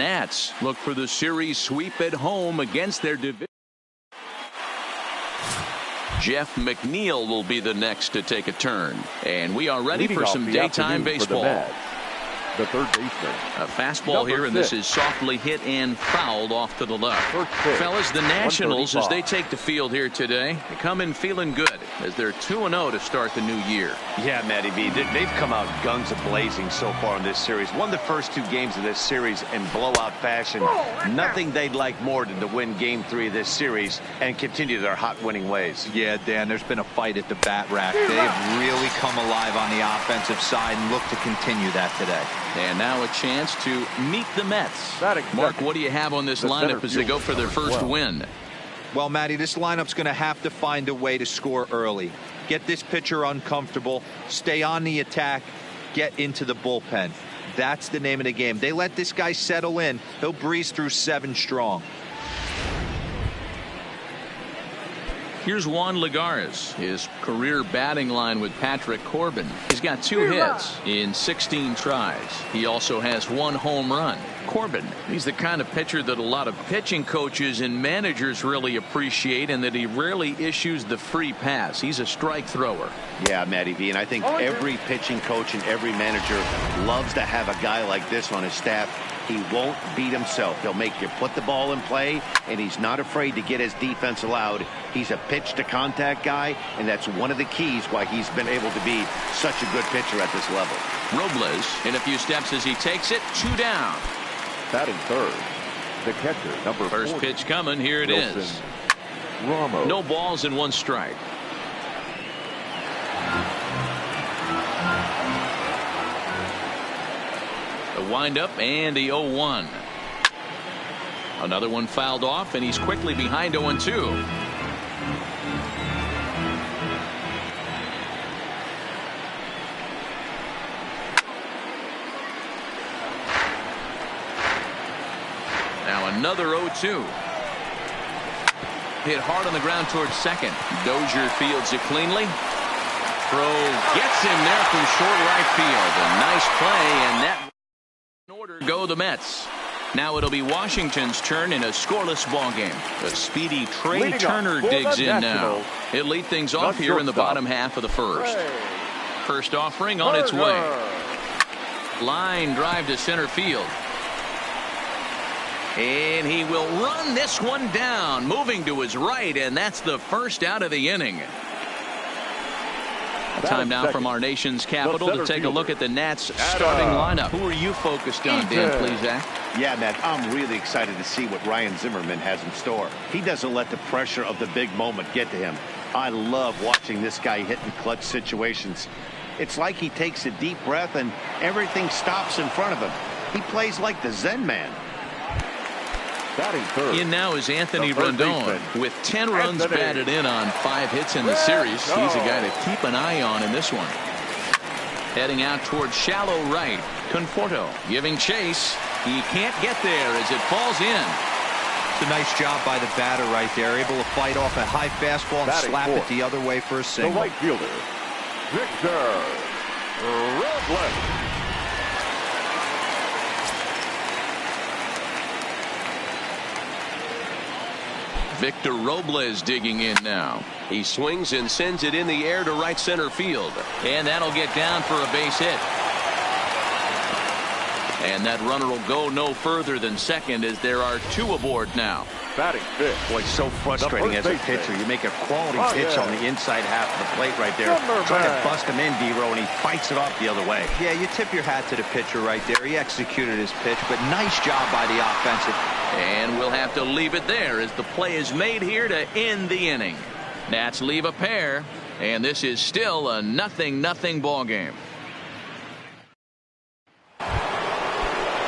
Nats look for the series sweep at home against their division. Jeff McNeil will be the next to take a turn. And we are ready for some daytime baseball. The third baseman. A fastball here, and this is softly hit and fouled off to the left. Fellas, the Nationals, as they take the field here today, they come in feeling good as they're 2-0 to start the new year. Yeah, Matty V, they've come out guns a-blazing so far in this series. Won the first 2 games of this series in blowout fashion. Nothing they'd like more than to win Game 3 of this series and continue their hot winning ways. Yeah, Dan, there's been a fight at the bat rack. They've really come alive on the offensive side and look to continue that today. And now a chance to meet the Mets. Mark, what do you have on this lineup as they go for their first win? Well, Matty, this lineup's going to have to find a way to score early. Get this pitcher uncomfortable, stay on the attack, get into the bullpen. That's the name of the game. They let this guy settle in, he'll breeze through 7 strong. Here's Juan Lagares, his career batting line with Patrick Corbin. He's got 2 hits in 16 tries. He also has 1 home run. Corbin, he's the kind of pitcher that a lot of pitching coaches and managers really appreciate, and that he rarely issues the free pass. He's a strike thrower. Yeah, Matty V, and I think every pitching coach and every manager loves to have a guy like this on his staff. He won't beat himself. He'll make you put the ball in play, and he's not afraid to get his defense allowed. He's a pitch-to-contact guy, and that's one of the keys why he's been able to be such a good pitcher at this level. Robles in a few steps as he takes it. 2 down. Batting third, the catcher, number 40. First pitch coming. Here it is. Ramos. No balls and 1 strike. The windup and the 0-1. Another one fouled off, and he's quickly behind 0-2. Now another 0-2. Hit hard on the ground towards second. Dozier fields it cleanly. Throw gets him there from short right field. A nice play, and that in order go the Mets. Now it'll be Washington's turn in a scoreless ball game. The speedy Trey Turner digs in now. He'll lead things off here in the bottom half of the first. First offering on its way. Line drive to center field. And he will run this one down, moving to his right, and that's the first out of the inning. Time now from our nation's capital to take a look at the Nats starting lineup. Who are you focused on, Dan Plesac? Yeah, Matt, I'm really excited to see what Ryan Zimmerman has in store. He doesn't let the pressure of the big moment get to him. I love watching this guy hit in clutch situations. It's like he takes a deep breath and everything stops in front of him. He plays like the Zen man. In now is Anthony Rendon with 10 runs batted in on 5 hits in the series. He's a guy to keep an eye on in this one. Heading out towards shallow right. Conforto giving chase. He can't get there as it falls in. It's a nice job by the batter right there. Able to fight off a high fastball and slap it the other way for a single. The right fielder, Victor Robles. Victor Robles digging in now. He swings and sends it in the air to right center field. And that'll get down for a base hit. And that runner will go no further than second as there are 2 aboard now. Batting fifth. Boy, it's so frustrating as a pitcher. You make a quality pitch on the inside half of the plate right there. Trying to bust him in, D-Row, and he fights it off the other way. Yeah, you tip your hat to the pitcher right there. He executed his pitch, but nice job by the offensive. And we'll have to leave it there as the play is made here to end the inning. Nats leave a pair, and this is still a 0-0 ball game.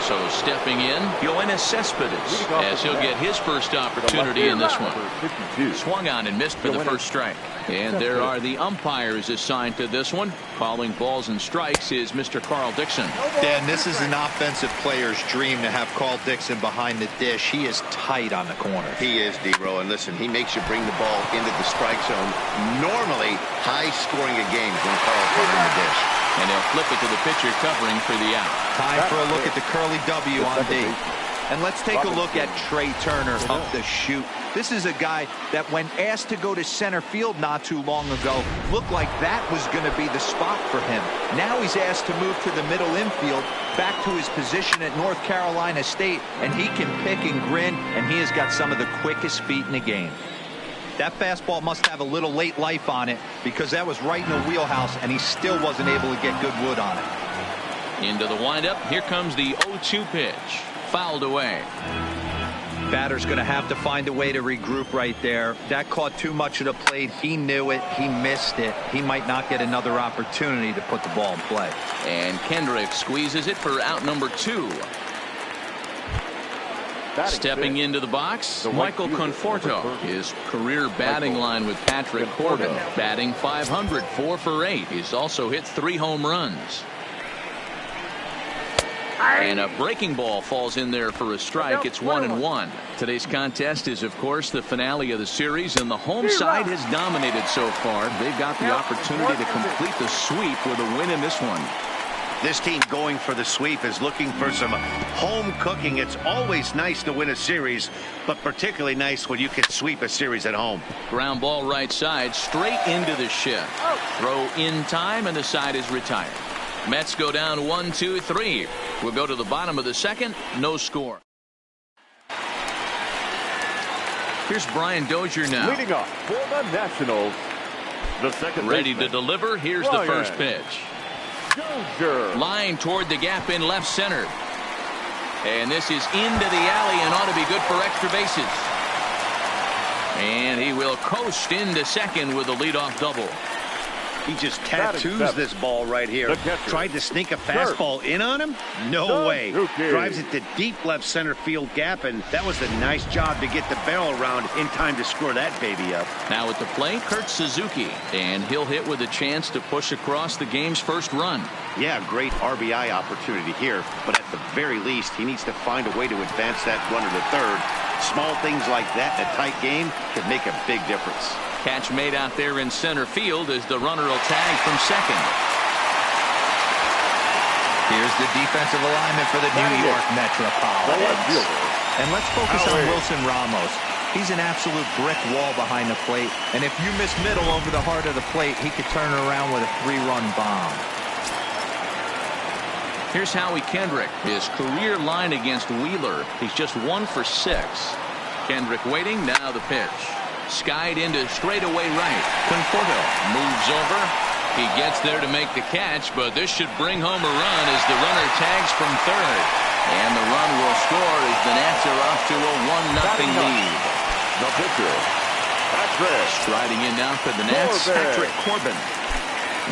So stepping in, Yoenis Cespedes, as he'll get his first opportunity in this one. Swung on and missed for the first strike. And there are the umpires assigned to this one. Calling balls and strikes is Mr. Carl Dixon. Dan, this is an offensive player's dream to have Carl Dixon behind the dish. He is tight on the corner. He is, D-Row, and listen, he makes you bring the ball into the strike zone. Normally, high-scoring a game when Carl's behind the dish. And he'll flip it to the pitcher covering for the out. Time for a look at the curly W on D. And let's take a look at Trey Turner up the chute. This is a guy that when asked to go to center field not too long ago, looked like that was going to be the spot for him. Now he's asked to move to the middle infield, back to his position at North Carolina State, and he can pick and grin, and he has got some of the quickest feet in the game. That fastball must have a little late life on it because that was right in the wheelhouse, and he still wasn't able to get good wood on it. Into the windup. Here comes the 0-2 pitch. Fouled away. Batter's going to have to find a way to regroup right there. That caught too much of the plate. He knew it. He missed it. He might not get another opportunity to put the ball in play. And Kendrick squeezes it for out number 2. Stepping into the box, Michael Conforto. His career batting line with Patrick Corbin. Batting .500, 4 for 8. He's also hit 3 home runs. And a breaking ball falls in there for a strike. It's 1-1. Today's contest is, of course, the finale of the series, and the home side has dominated so far. They've got the opportunity to complete the sweep with a win in this one. This team going for the sweep is looking for some home cooking. It's always nice to win a series, but particularly nice when you can sweep a series at home. Ground ball right side, straight into the shift. Throw in time, and the side is retired. Mets go down 1-2-3. We'll go to the bottom of the second. No score. Here's Brian Dozier now. Leading off for the Nationals, the second ready baseman, to deliver. Here's the first pitch. Dozier. Line toward the gap in left center. And this is into the alley and ought to be good for extra bases. And he will coast into second with a leadoff double. He just tattoos this ball right here. Tried to sneak a fastball in on him? No way. Drives it to deep left center field gap, and that was a nice job to get the barrel around in time to score that baby up. Now at the plate, Kurt Suzuki, and he'll hit with a chance to push across the game's first run. Yeah, great RBI opportunity here, but at the very least, he needs to find a way to advance that runner to third. Small things like that in a tight game can make a big difference. Catch made out there in center field as the runner will tag from second. Here's the defensive alignment for the New York Metropolitans. And let's focus on Wilson Ramos. He's an absolute brick wall behind the plate, and if you miss middle over the heart of the plate, he could turn it around with a 3-run bomb. Here's Howie Kendrick. His career line against Wheeler. He's just 1 for 6. Kendrick waiting. Now the pitch. Skied into straightaway right. Conforto moves over. He gets there to make the catch, but this should bring home a run as the runner tags from third. And the run will score as the Nats are off to a 1-0 lead. The pitcher, Patrick. Striding in now for the Nats, Patrick Corbin.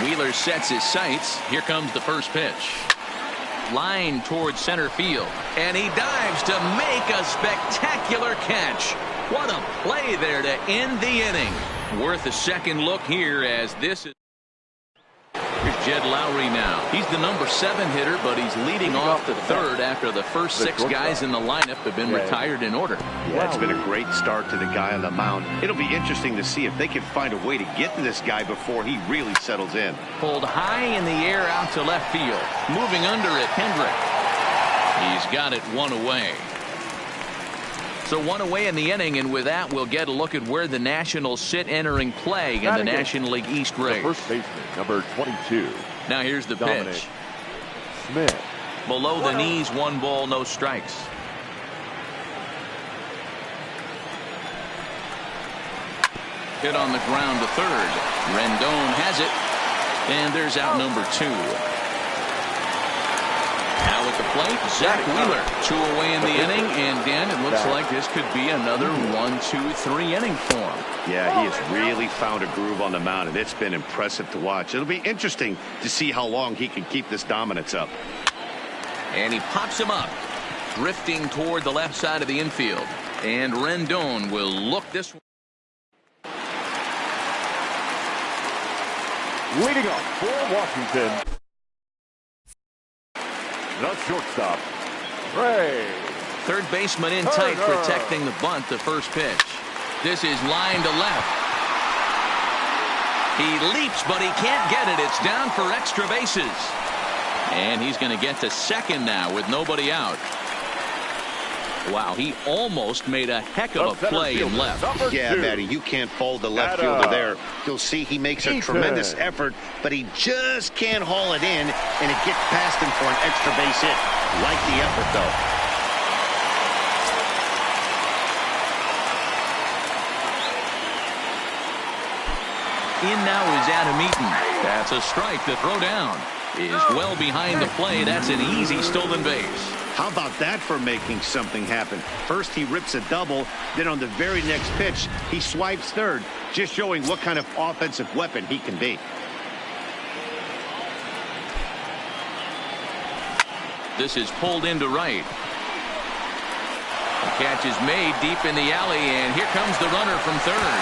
Wheeler sets his sights. Here comes the first pitch. Line towards center field, and he dives to make a spectacular catch. What a play there to end the inning. Worth a second look here as this is. Here's Jed Lowry now. He's the number 7 hitter, but he's leading off the third after the first 6 guys in the lineup have been retired in order. Yeah, it's been a great start to the guy on the mound. It'll be interesting to see if they can find a way to get to this guy before he really settles in. Pulled high in the air out to left field. Moving under it, Hendrick. He's got it 1 away. So 1 away in the inning, and with that, we'll get a look at where the Nationals sit entering play in the National League East race. The first baseman, number 22. Now here's the pitch. Smith. Below the knees, 1 ball, no strikes. Hit on the ground to third. Rendon has it, and there's out number 2. Now at the plate, Zach Wheeler. 2 away in the inning, and Dan, it looks like this could be another 1-2-3 inning for him. Yeah, he has really found a groove on the mound, and it's been impressive to watch. It'll be interesting to see how long he can keep this dominance up. And he pops him up, drifting toward the left side of the infield. And Rendon will look this way. Leading off for Washington, the shortstop, Ray. Third baseman in tight, protecting the bunt, the first pitch. This is line to left. He leaps, but he can't get it. It's down for extra bases. And he's going to get to second now with nobody out. Wow, he almost made a heck of a play in left. Yeah, Matty, you can't fold the left fielder there. You'll see he makes a tremendous effort, but he just can't haul it in, and it gets past him for an extra base hit. Like the effort, though. In now is Adam Eaton. That's a strike. The throw down is well behind the play. That's an easy stolen base. How about that for making something happen? First he rips a double, then on the very next pitch he swipes third, just showing what kind of offensive weapon he can be. This is pulled into right. The catch is made deep in the alley, and here comes the runner from third.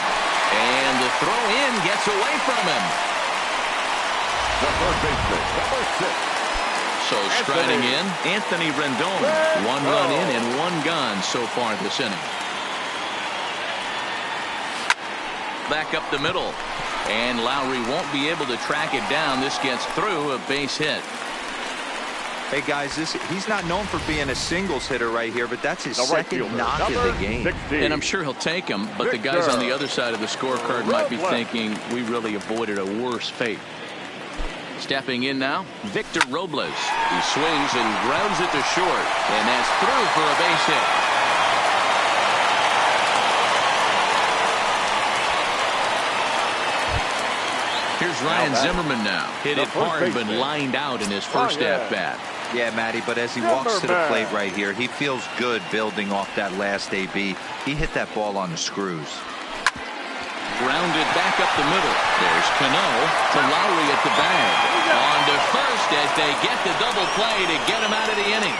And the throw in gets away from him. The first baseman, number 6. So striding in, Anthony Rendon. 1 run in and 1 gone so far this inning. Back up the middle. And Lowry won't be able to track it down. This gets through, a base hit. Hey, guys, he's not known for being a singles hitter right here, but that's his second knock of the game. 16. And I'm sure he'll take him, but the guys on the other side of the scorecard might be thinking we really avoided a worse fate. Stepping in now, Victor Robles. He swings and grounds it to short, and that's through for a base hit. Here's Ryan Zimmerman now. Hit it hard, but lined out in his first at-bat. Yeah, Matty, but as he walks to the plate right here, he feels good building off that last AB. He hit that ball on the screws. Grounded back up the middle. There's Cano to Lowry at the bag. On to first as they get the double play to get him out of the inning.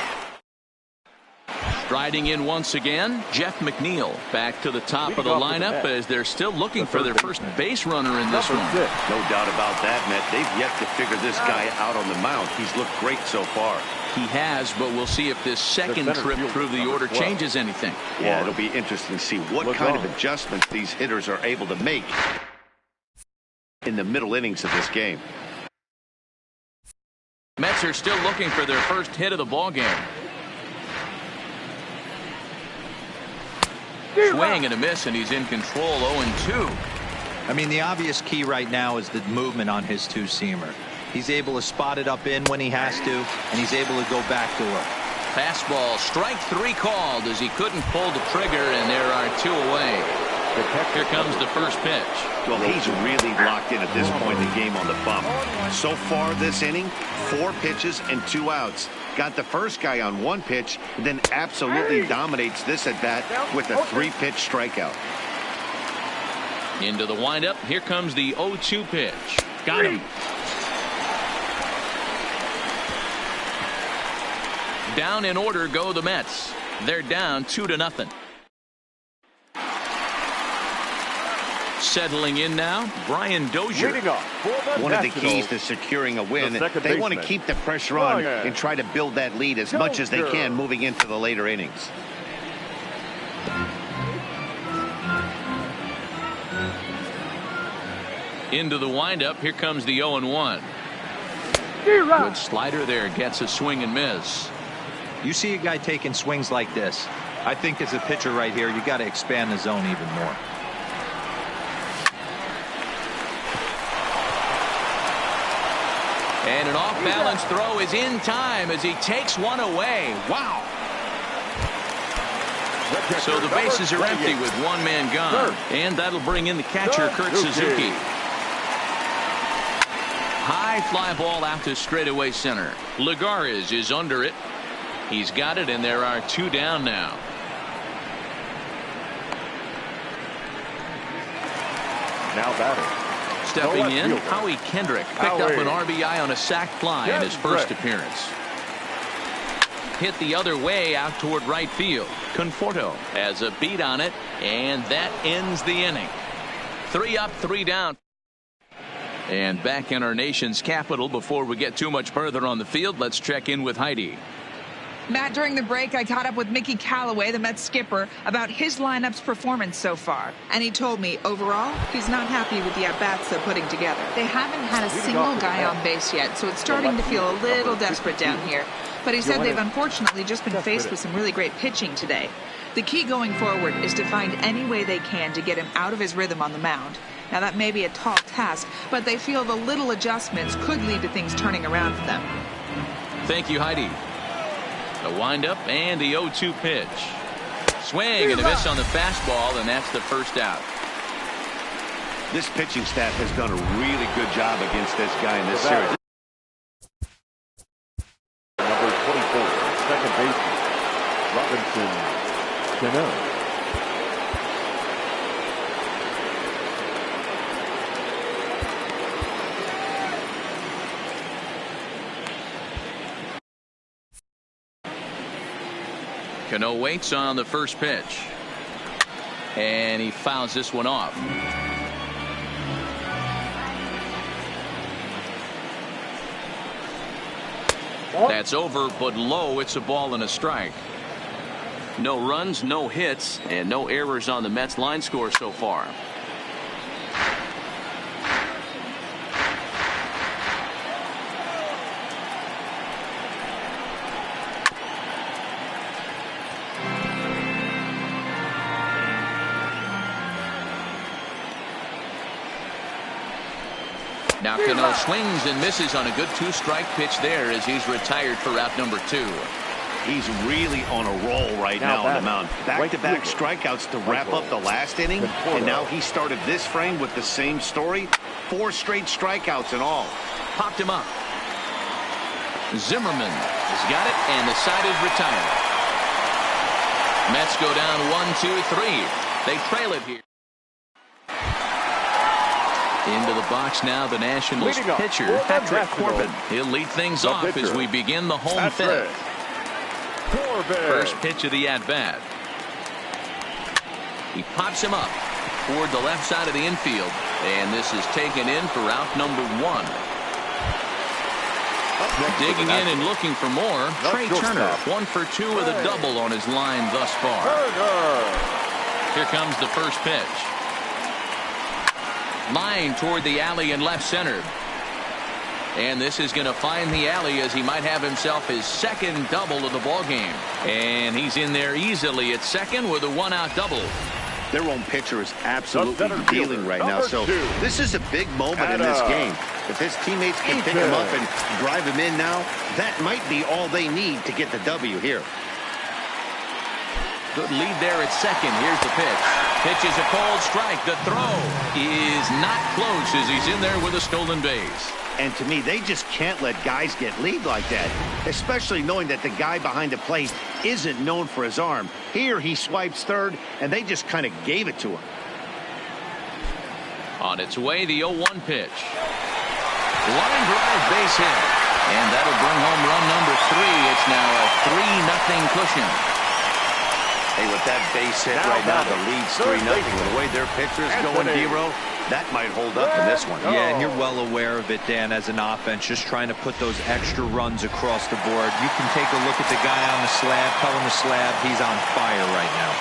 Striding in once again, Jeff McNeil back to the top of the lineup as they're still looking for their first base runner in this one. No doubt about that, Matt. They've yet to figure this guy out on the mound. He's looked great so far. He has, but we'll see if this second trip through the order changes anything. Yeah, it'll be interesting to see what kind of adjustments these hitters are able to make in the middle innings of this game. Mets are still looking for their first hit of the ball game. Swing and a miss, and he's in control. 0-2. I mean, the obvious key right now is the movement on his two-seamer. He's able to spot it up in when he has to, and he's able to go back to it. Fastball, strike 3 called as he couldn't pull the trigger, and there are 2 away. Here comes the first pitch. Well, he's really locked in at this point in the game on the bump. So far this inning, 4 pitches and 2 outs. Got the first guy on 1 pitch, and then absolutely dominates this at bat with a 3-pitch strikeout. Into the windup. Here comes the 0-2 pitch. Got him. Down in order go the Mets. They're down 2-0. Settling in now, Brian Dozier. One of the keys to securing a win, they want to keep the pressure on and try to build that lead as much as they can moving into the later innings. Into the windup. Here comes the 0-1. Good slider there. Gets a swing and miss. You see a guy taking swings like this. I think as a pitcher right here, you got to expand the zone even more. And an off-balance throw is in time as he takes one away. Wow. So the bases are empty with 1 man gone. And that'll bring in the catcher, Kurt Suzuki. High fly ball out to straightaway center. Lagares is under it. He's got it, and there are 2 down now. Now batting. Stepping in, Howie Kendrick picked up an RBI on a sac fly in his first appearance. Hit the other way out toward right field. Conforto has a beat on it, and that ends the inning. 3 up, 3 down. And back in our nation's capital, before we get too much further on the field, let's check in with Heidi. Matt, during the break, I caught up with Mickey Callaway, the Mets skipper, about his lineup's performance so far. And he told me, overall, he's not happy with the at-bats they're putting together. They haven't had a single guy on base yet, so it's starting to feel a little desperate down here. but he said they've unfortunately just been faced with some really great pitching today. The key going forward is to find any way they can to get him out of his rhythm on the mound. Now, that may be a tall task, but they feel the little adjustments could lead to things turning around for them. Thank you, Heidi. The windup and the 0-2 pitch. Swing and a miss on the fastball, and that's the first out. This pitching staff has done a really good job against this guy in this series. Number 24, second baseman, Robinson Cano. Cano waits on the first pitch. And he fouls this one off. That's over, but low. It's a ball and a strike. No runs, no hits, and no errors on the Mets line score so far. Now Cano swings and misses on a good two-strike pitch there as he's retired for out number 2. He's really on a roll right now on the mound. Back-to-back strikeouts to wrap up the last inning, and now he started this frame with the same story. 4 straight strikeouts in all. Popped him up. Zimmerman has got it, and the side is retired. Mets go down 1-2-3. They trail it here. Into the box now, the Nationals pitcher, Patrick Corbin. He'll lead things off as we begin the home fifth. First pitch of the at-bat. He pops him up toward the left side of the infield, and this is taken in for out number 1. Digging in and looking for more, Trey Turner. 1 for 2 with a double on his line thus far. Here comes the first pitch. Line toward the alley in left center. And this is going to find the alley as he might have himself his second double of the ball game. And he's in there easily at second with a 1-out double. Their own pitcher is absolutely dealing right now. So this is a big moment in this game. If his teammates can pick him up and drive him in now, that might be all they need to get the W here. Good lead there at second. Here's the pitch. Pitch is a cold strike. The throw is not close as he's in there with a stolen base. And to me, they just can't let guys get lead like that, especially knowing that the guy behind the plate isn't known for his arm. Here he swipes third, and they just kind of gave it to him. On its way, the 0-1 pitch. Line drive, base hit. And that'll bring home run number 3. It's now a 3-0 cushion. Hey, with that base hit right now, the lead's 3-0. The way their pitcher is going, Dero, that might hold up in this one. Yeah, and you're well aware of it, Dan, as an offense, just trying to put those extra runs across the board. You can take a look at the guy on the slab, tell him the slab, he's on fire right now.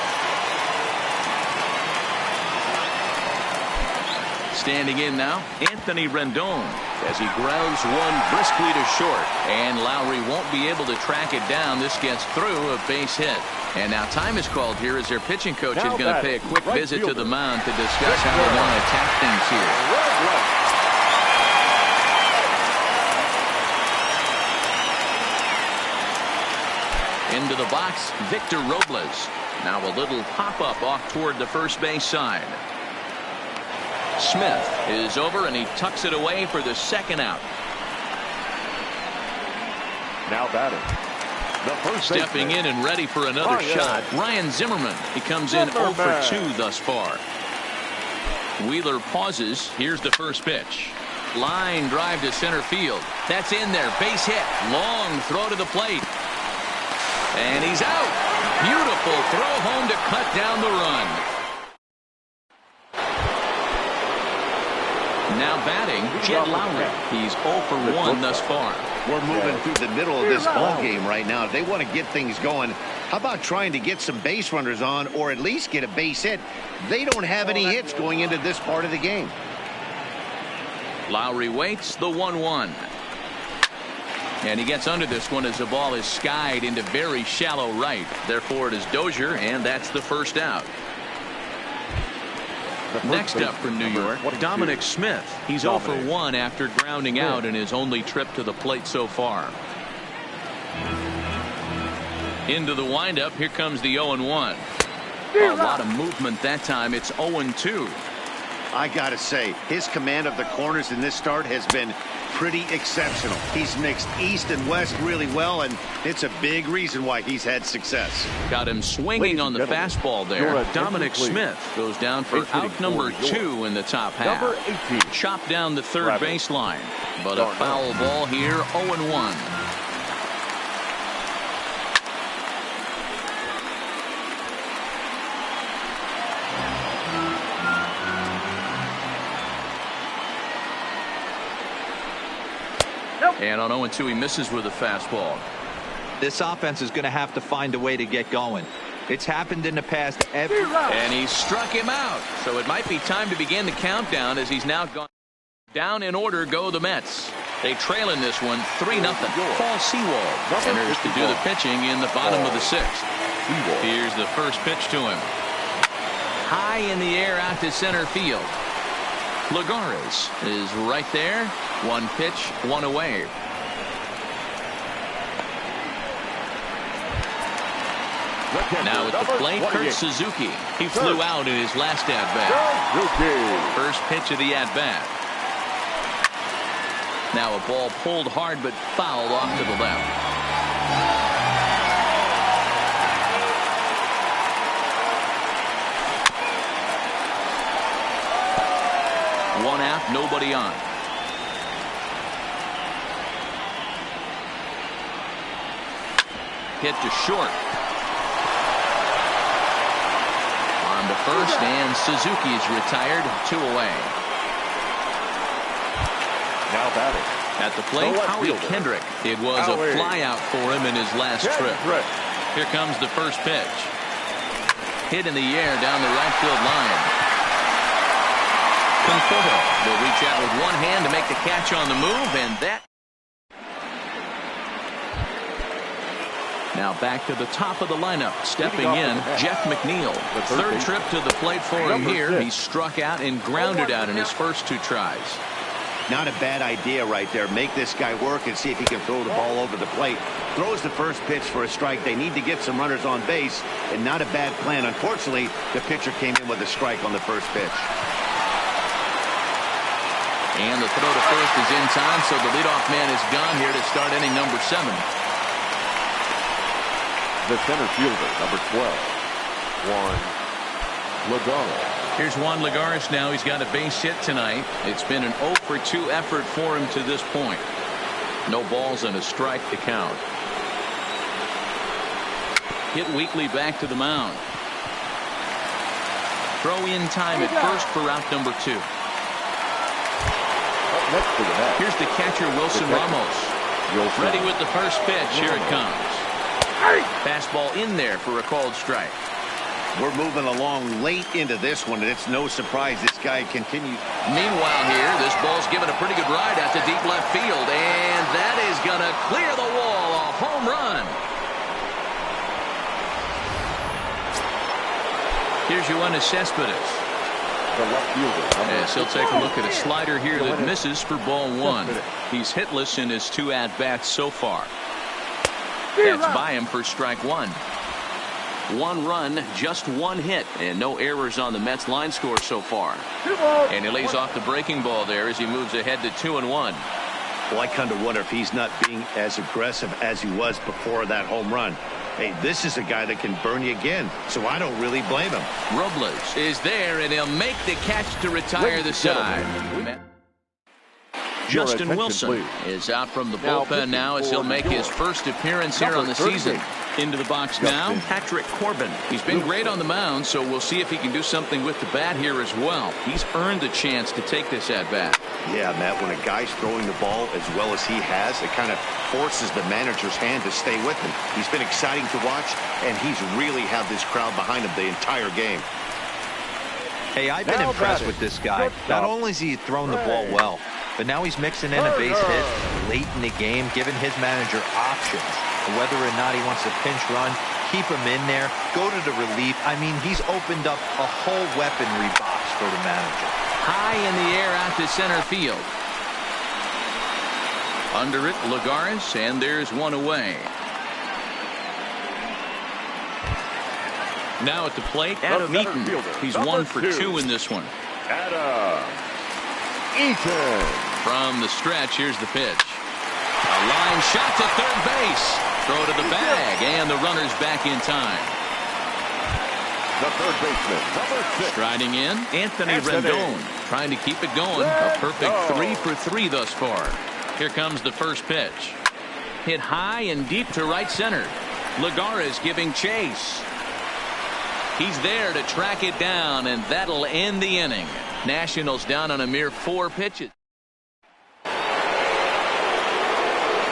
Standing in now, Anthony Rendon as he grounds one briskly to short. And Lowry won't be able to track it down. This gets through a base hit. And now time is called here as their pitching coach is going to pay a quick visit to the mound to discuss how they want to attack things here. Into the box, Victor Robles. Now a little pop-up off toward the first base side. Smith is over, and he tucks it away for the second out. Now batting. The first Stepping in and ready for another shot, Ryan Zimmerman. He comes in 0 for 2 thus far. Wheeler pauses. Here's the first pitch. Line drive to center field. That's in there. Base hit. Long throw to the plate. And he's out. Beautiful throw home to cut down the run. Now batting, Jed Lowry. He's 0 for 1 thus far. We're moving through the middle of this ball game right now. If they want to get things going, how about trying to get some base runners on or at least get a base hit? They don't have any hits going into this part of the game. Lowry waits the 1-1. And he gets under this one as the ball is skied into very shallow right. Therefore, it is Dozier, and that's the first out. Next up for New York, Dominic Smith. He's 0 for 1 after grounding out in his only trip to the plate so far. Into the windup. Here comes the 0-1. A lot of movement that time. It's 0-2. I got to say, his command of the corners in this start has been pretty exceptional. He's mixed east and west really well, and it's a big reason why he's had success. Got him swinging on the fastball there. Dominic Smith goes down for out number 2 in the top half. Number 18. Chopped down the third baseline. But a foul ball here, 0-1. And on 0-2, he misses with a fastball. This offense is going to have to find a way to get going. It's happened in the past. And he struck him out. So it might be time to begin the countdown as he's now gone down in order. Go the Mets. They trail in this one 3-0. Paul Sewald enters to do the pitching in the bottom of the 6th. Here's the first pitch to him. High in the air out to center field. Lagares is right there. 1 pitch, 1 away. Now at the plate, Kurt Suzuki. He flew out in his last at-bat. First pitch of the at-bat. Now a ball pulled hard but fouled off to the left. One out, nobody on. Hit to short. On to first, and Suzuki is retired. 2 away. Now batting. At the plate, Howie Kendrick. It was a flyout for him in his last trip. Here comes the first pitch. Hit in the air down the right field line. Conforto will reach out with one hand to make the catch on the move, and that. Now back to the top of the lineup. Stepping in, Jeff McNeil. The third trip to the plate for him here. He struck out and grounded out in his first 2 tries. Not a bad idea right there. Make this guy work and see if he can throw the ball over the plate. Throws the first pitch for a strike. They need to get some runners on base, and not a bad plan. Unfortunately, the pitcher came in with a strike on the first pitch. And the throw to first is in time, so the leadoff man is gone here to start inning number 7. The center fielder, number 12, Juan Lagares. Here's Juan Lagares now. He's got a base hit tonight. It's been an 0 for 2 effort for him to this point. No balls and a strike to count. Hit weakly back to the mound. Throw in time at first for out number 2. Next to the net. Here's the catcher, Wilson Ramos. Ready with the first pitch. Here it comes. Fastball in there for a called strike. We're moving along late into this one, and it's no surprise this guy continues. Meanwhile here, this ball's given a pretty good ride out to deep left field, and that is going to clear the wall. A home run. Here's Yoenis Cespedes. Yes, he'll take a look at a slider here that misses for ball 1. He's hitless in his 2 at-bats so far. That's by him for strike 1. 1 run, just 1 hit, and no errors on the Mets line score so far. And he lays off the breaking ball there as he moves ahead to 2-1. Well, I kind of wonder if he's not being as aggressive as he was before that home run. Hey, this is a guy that can burn you again, so I don't really blame him. Robles is there, and he'll make the catch to retire the side. Justin Wilson is out from the bullpen now as he'll make his first appearance here on the season. Into the box now, Patrick Corbin. He's been great on the mound, so we'll see if he can do something with the bat here as well. He's earned the chance to take this at bat. Yeah, Matt, when a guy's throwing the ball as well as he has, it kind of forces the manager's hand to stay with him. He's been exciting to watch, and he's really had this crowd behind him the entire game. Hey, I've been impressed with this guy. Not only has he thrown the ball well, But now he's mixing in a base hit late in the game, giving his manager options. Whether or not he wants to pinch run, keep him in there, go to the relief. I mean, he's opened up a whole weaponry box for the manager. High in the air out to center field. Under it, Lagares, and there's one away. Now at the plate, Adam Eaton. He's 1 for 2 in this one. Adam Eaton. From the stretch, here's the pitch. A line shot to third base. Throw to the bag, and the runner's back in time. The third baseman, number 6. Striding in, Anthony Rendon, trying to keep it going. A perfect 3 for 3 thus far. Here comes the first pitch. Hit high and deep to right center. Lagares giving chase. He's there to track it down, and that'll end the inning. Nationals down on a mere 4 pitches.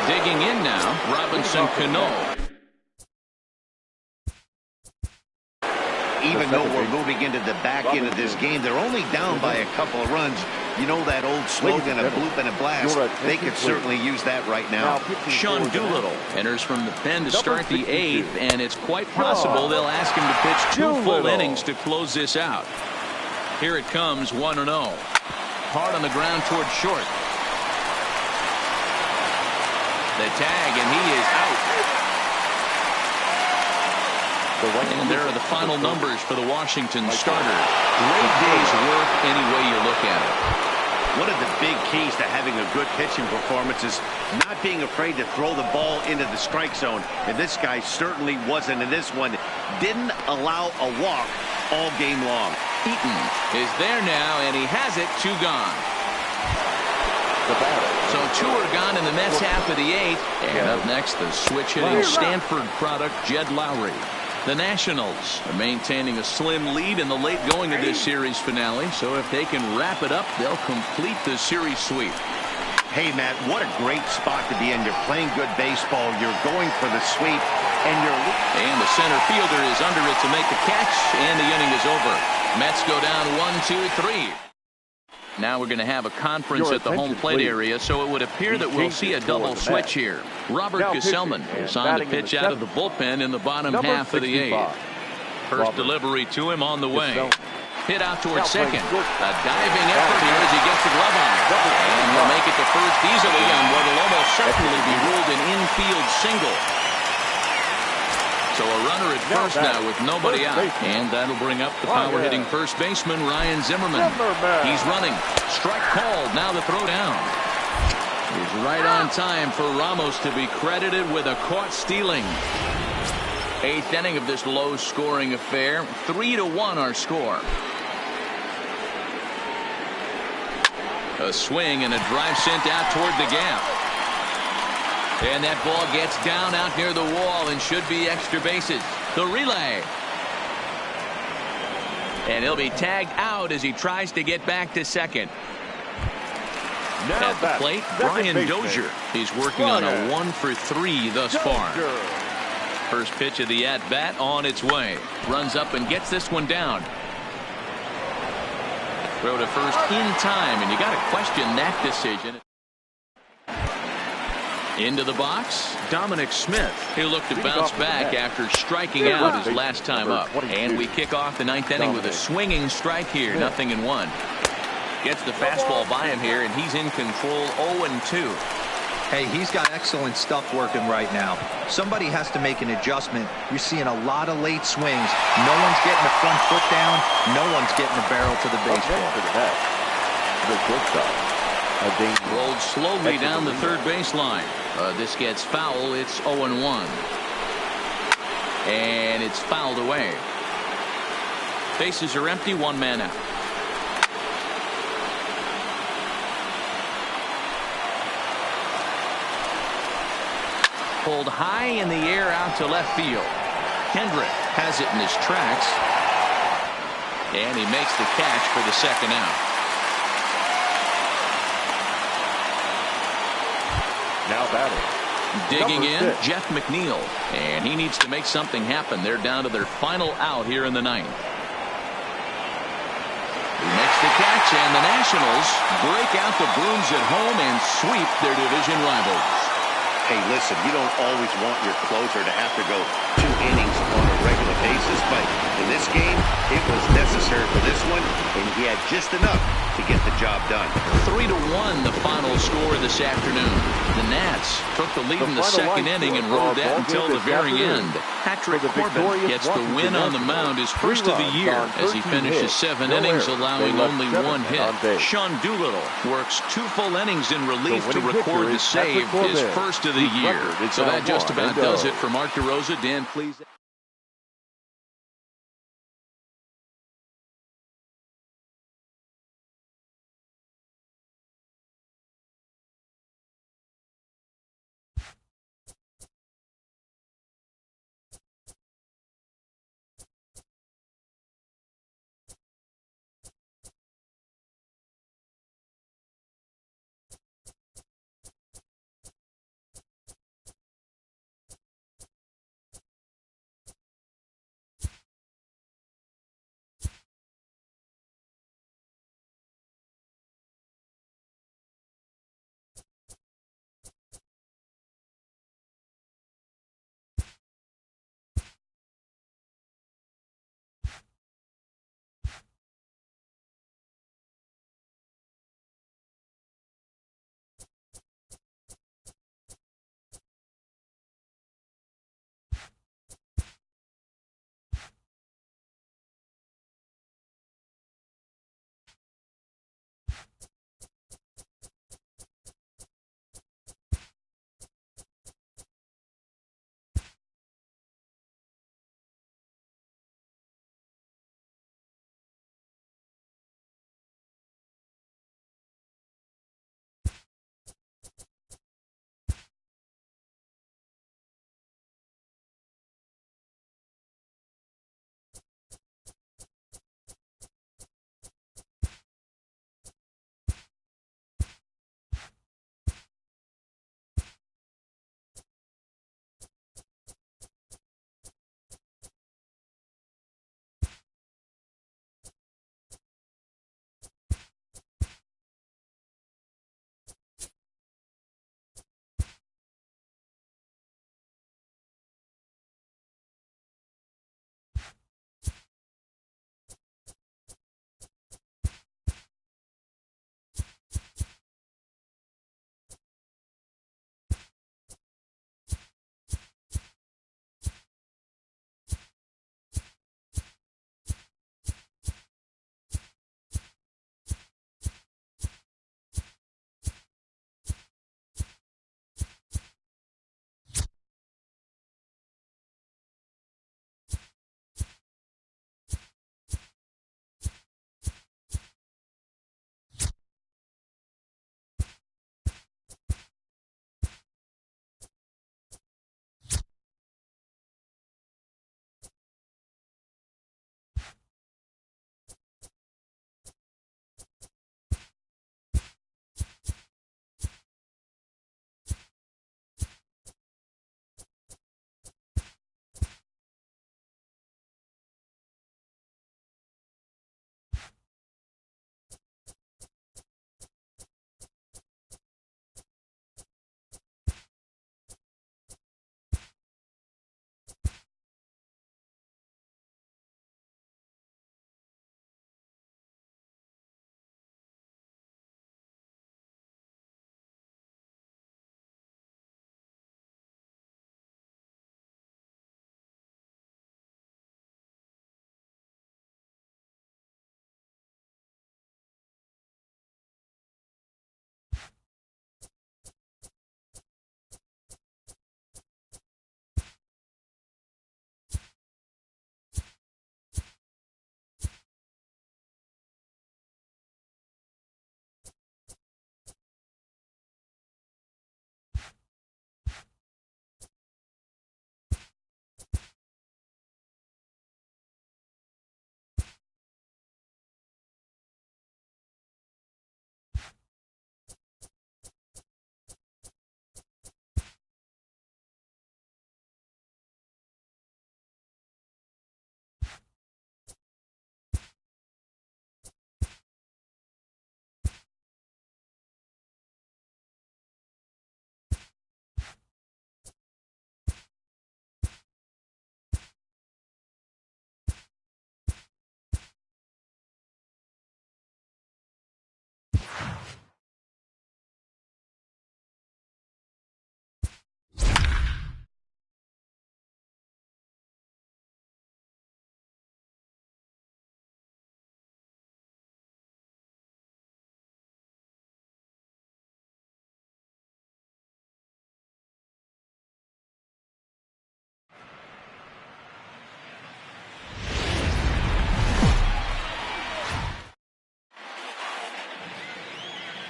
Digging in now, Robinson Cano. Even though we're moving into the back end of this game, they're only down by a couple of runs. You know that old slogan, a bloop and a blast? They could certainly use that right now. Sean Doolittle enters from the pen to start the 8th, and it's quite possible they'll ask him to pitch 2 full innings to close this out. Here it comes, 1-0. Hard on the ground towards short. The tag, and he is out. And there are the final numbers for the Washington starter. Great day's work any way you look at it. One of the big keys to having a good pitching performance is not being afraid to throw the ball into the strike zone. And this guy certainly wasn't in this one. Didn't allow a walk all game long. Eaton is there now, and he has it. 2 gone. So 2 are gone in the Mets half of the 8th. And up next, the switch-hitting Stanford product, Jed Lowry. The Nationals are maintaining a slim lead in the late going of this series finale. So if they can wrap it up, they'll complete the series sweep. Hey, Matt, what a great spot to be in. You're playing good baseball. You're going for the sweep. And the center fielder is under it to make the catch. And the inning is over. Mets go down 1-2-3. Now we're going to have a conference at the home plate area, so it would appear that we'll see a double switch here. Robert Gesellman is on to pitch out of the bullpen in the bottom half of the 8th. First delivery to him on the way. Hit out towards second. A diving effort here as he gets the glove on. And he'll make it to first easily on what will almost certainly be ruled an infield single. So a runner at first now with nobody out. And that'll bring up the power-hitting first baseman, Ryan Zimmerman. He's running. Strike called. Now the throw down. He's right on time for Ramos to be credited with a caught stealing. 8th inning of this low-scoring affair. 3-1 our score. A swing and a drive sent out toward the gap. And that ball gets down out near the wall and should be extra bases. The relay. And he'll be tagged out as he tries to get back to second. Now at the plate, Brian Dozier. He's working on a 1 for 3 thus far. First pitch of the at-bat on its way. Runs up and gets this one down. Throw to first in time, and you got to question that decision. Into the box, Dominic Smith. He'll look to bounce back after striking out his last time up. And we kick off the 9th inning with a swinging strike here. 0-1. Gets the fastball by him here, and he's in control. 0-2. Hey, he's got excellent stuff working right now. Somebody has to make an adjustment. You're seeing a lot of late swings. No one's getting the front foot down. No one's getting the barrel to the baseball. Rolled slowly down the third baseline. This gets foul. It's 0-1. And it's fouled away. Bases are empty. 1 man out. Pulled high in the air out to left field. Kendrick has it in his tracks. And he makes the catch for the second out. Now batting. Digging in, Jeff McNeil. And he needs to make something happen. They're down to their final out here in the 9th. He makes makes the catch, and the Nationals break out the brooms at home and sweep their division rivals. Hey, listen, you don't always want your closer to have to go 2 innings on a regular basis, but in this game, it was necessary for this one, and he had just enough to get the job done. 3-1 the final score this afternoon. The Nats took the lead in the second inning and rode that until the very end. Patrick Corbin gets the win on the mound, his first of the year, as he finishes 7 innings, allowing only 1 hit. Sean Doolittle works 2 full innings in relief to record the save, his first of the year. So that just about does it for Mark DeRosa. Dan, please.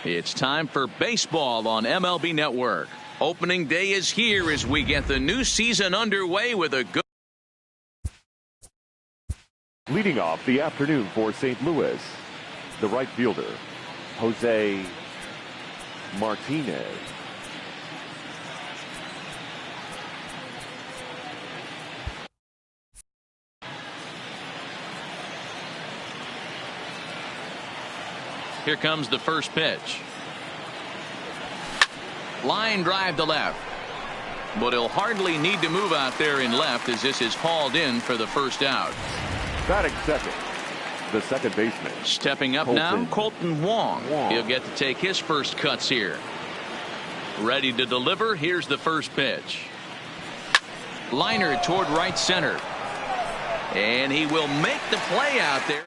It's time for baseball on MLB Network. Opening day is here as we get the new season underway with a good. Leading off the afternoon for St. Louis, the right fielder, Jose Martinez. Here comes the first pitch. Line drive to left. But he'll hardly need to move out there in left as this is hauled in for the first out. Batting second, the second baseman. Stepping up now, Colton Wong. He'll get to take his first cuts here. Ready to deliver. Here's the first pitch. Liner toward right center. And he will make the play out there.